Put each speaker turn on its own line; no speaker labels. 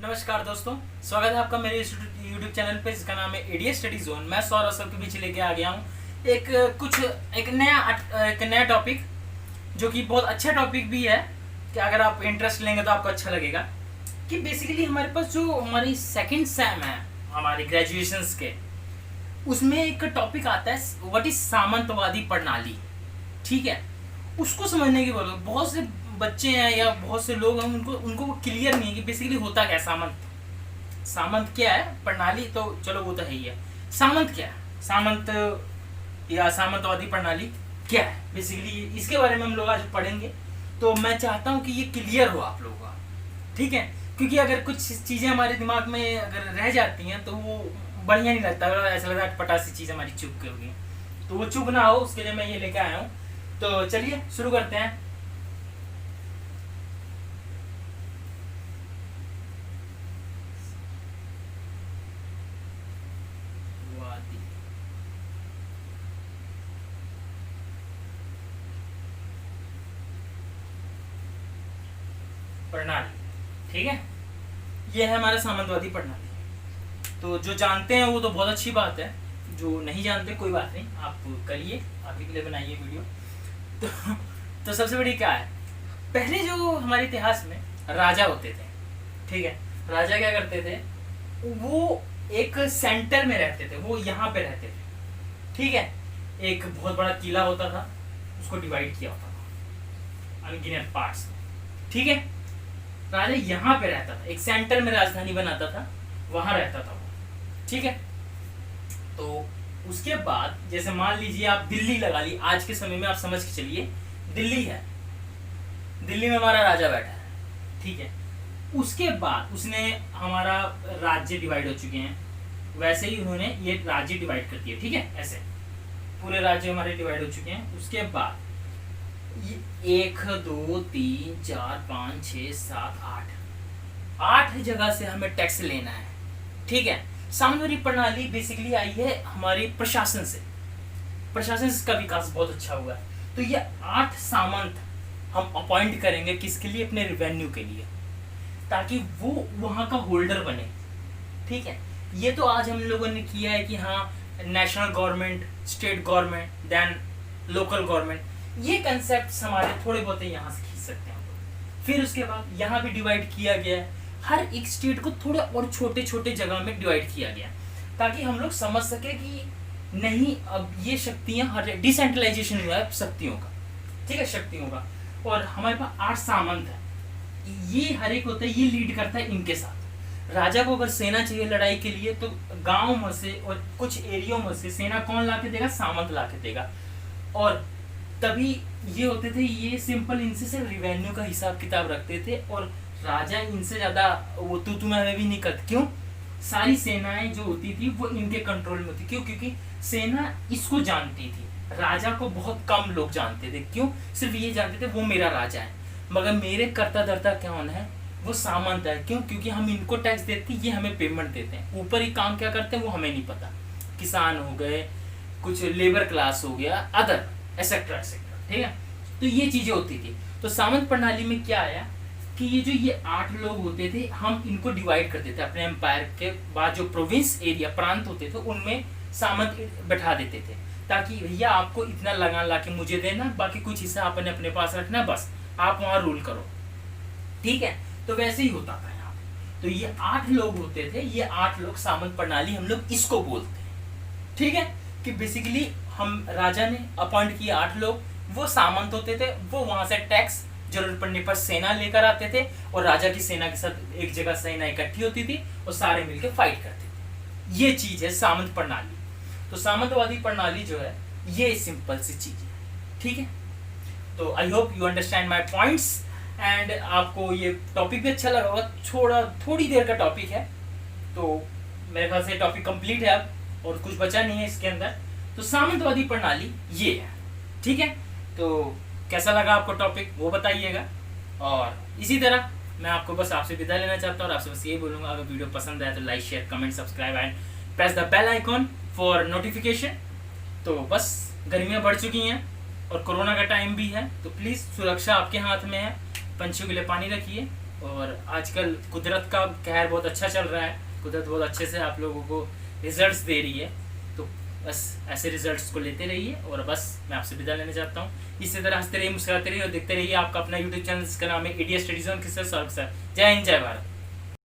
नमस्कार दोस्तों, स्वागत है आपका मेरे YouTube चैनल पे जिसका नाम है एडीएस स्टडी जोन। मैं सौरभ सबके बीच लेके आ गया हूँ एक नया टॉपिक, जो कि बहुत अच्छा टॉपिक भी है कि अगर आप इंटरेस्ट लेंगे तो आपको अच्छा लगेगा। कि बेसिकली हमारे पास जो हमारी सेकंड सेम है हमारी ग्रेजुएशंस के, उसमें एक टॉपिक आता है व्हाट इज सामंतवादी प्रणाली। ठीक है, उसको समझने की बोलो। बहुत से बच्चे हैं या बहुत से लोग हैं, उनको वो क्लियर नहीं है कि बेसिकली होता क्या है सामंत क्या है। प्रणाली तो चलो वो तो है ही है, सामंत क्या है, सामंत या सामंतवादी प्रणाली क्या है बेसिकली, इसके बारे में हम लोग आज पढ़ेंगे। तो मैं चाहता हूँ कि ये क्लियर हो आप लोगों का, ठीक है। क्योंकि अगर कुछ चीज़ें हमारे दिमाग में अगर रह जाती हैं तो वो बढ़िया नहीं लगता, अगर ऐसा लगता है पटासी चीज़ हमारी चुप होगी, तो वो चुप ना हो उसके लिए मैं ये लेकर आया हूँ। तो चलिए शुरू करते हैं। प्रणाली, ठीक है, ये है हमारा सामंतवादी प्रणाली। तो जो जानते हैं वो तो बहुत अच्छी बात है, जो नहीं जानते कोई बात नहीं, आप करिए, आप ही के लिए बनाइए वीडियो। तो, तो सबसे बड़ी क्या है, पहले जो हमारे इतिहास में राजा होते थे, ठीक है, राजा क्या करते थे, वो एक सेंटर में रहते थे, वो यहाँ पे रहते थे, ठीक है। एक बहुत बड़ा किला होता था, उसको डिवाइड किया होता था अनगिनत पार्ट्स में, ठीक है। राजा यहाँ पे रहता था, एक सेंटर में राजधानी बनाता था, वहां रहता था वो, ठीक है। तो उसके बाद जैसे मान लीजिए आप दिल्ली लगा ली, आज के समय में आप समझ के चलिए दिल्ली है, दिल्ली में हमारा राजा बैठा है, ठीक है। उसके बाद उसने हमारा राज्य डिवाइड हो चुके हैं, वैसे ही उन्होंने ये राज्य डिवाइड कर दिए, ठीक है। ऐसे पूरे राज्य हमारे डिवाइड हो चुके हैं। उसके बाद 1 2 3 4 5 6 7 8 जगह से हमें टैक्स लेना है, ठीक है। सामंतवादी प्रणाली बेसिकली आई है हमारी प्रशासन से, प्रशासन का विकास बहुत अच्छा हुआ है। तो ये 8 सामंत हम अपॉइंट करेंगे किसके लिए, अपने रेवेन्यू के लिए, ताकि वो वहां का होल्डर बने, ठीक है। ये तो आज हम लोगों ने किया है कि हाँ national government, state government, then local government, ये कंसेप्ट हमारे थोड़े बहुत यहाँ से खींच सकते हैं हम लोग। फिर उसके बाद यहाँ भी डिवाइड किया गया है, हर एक स्टेट को थोड़े और छोटे छोटे जगह में डिवाइड किया गया, ताकि हम लोग समझ सके कि नहीं अब ये शक्तियाँ, हर डिसेंट्रलाइजेशन हुआ है शक्तियों का, ठीक है, शक्तियों का। और हमारे पास 8 सामंत है, ये हर एक होता है, ये लीड करता है इनके साथ। राजा को अगर सेना चाहिए लड़ाई के लिए तो गांव में से और कुछ एरियो में से सेना कौन ला के देगा, सामंत ला के देगा। और तभी ये होते थे, ये सिंपल इनसे सिर्फ रिवेन्यू का हिसाब किताब रखते थे, और राजा इनसे ज्यादा वो तू मैं भी नहीं करते। क्यों, सारी सेनाएं जो होती थी वो इनके कंट्रोल में होती। क्यों, क्योंकि सेना इसको जानती थी, राजा को बहुत कम लोग जानते थे। क्यों, सिर्फ ये जानते थे वो मेरा राजा है, मगर मेरे कर्ता धर्ता कौन है, वो सामंत है। क्यों, क्योंकि हम इनको टैक्स देते, ये हमें पेमेंट देते हैं, ऊपर ही काम क्या करते हैं वो हमें नहीं पता। किसान हो गए, कुछ लेबर क्लास हो गया, अदर एक्सेट्रा एक्सेट्रा, ठीक है। तो ये चीजें होती थी। तो सामंत प्रणाली में क्या आया कि ये 8 लोग होते थे, हम इनको डिवाइड करते थे अपने एम्पायर के बाद, जो प्रोविंस एरिया प्रांत होते थे उनमें सामंत बैठा देते थे, ताकि भैया आपको इतना लगान ला के मुझे देना, बाकी कुछ हिस्सा आपने अपने पास रखना, बस आप वहां रूल करो, ठीक है। तो वैसे ही होता था यहाँ पे। तो ये 8 लोग होते थे, ये 8 लोग सामंत प्रणाली हम लोग इसको बोलते हैं, ठीक है। कि बेसिकली हम राजा ने अपॉइंट किए 8 लोग, वो सामंत होते थे, वो वहां से टैक्स जरूरत पड़ने पर सेना लेकर आते थे, और राजा की सेना के साथ एक जगह सेना इकट्ठी होती थी और सारे मिलकर फाइट करते थे। ये चीज है सामंत प्रणाली। तो सामंतवादी प्रणाली जो है ये सिंपल सी चीज है, ठीक है। तो I hope you understand my points, and आपको ये टॉपिक भी अच्छा लगा होगा। थोड़ी देर का टॉपिक है, तो मेरे ख्याल से टॉपिक कंप्लीट है अब, और कुछ बचा नहीं है इसके अंदर। तो सामंतवादी प्रणाली ये है, ठीक है। तो कैसा लगा आपको टॉपिक वो बताइएगा, और इसी तरह मैं आपको बस आपसे विदा लेना चाहता हूँ, और आपसे बस ये बोलूँगा, अगर वीडियो पसंद आए तो like share comment subscribe and press the bell icon for notification. तो बस गर्मियाँ बढ़ चुकी हैं और कोरोना का टाइम भी है, तो प्लीज़ सुरक्षा आपके हाथ में है। पंछियों के लिए पानी रखिए, और आजकल कुदरत का कहर बहुत अच्छा चल रहा है, कुदरत बहुत अच्छे से आप लोगों को रिजल्ट्स दे रही है। तो बस ऐसे रिजल्ट्स को लेते रहिए, और बस मैं आपसे विदा लेना चाहता हूँ। इसी तरह हंसते रहिए, मुस्कुराते रहिए और देखते रहिए आपका अपना यूट्यूब चैनल, जिसका नाम है India studies on Christmas sir. जय हिंद, जय भारत।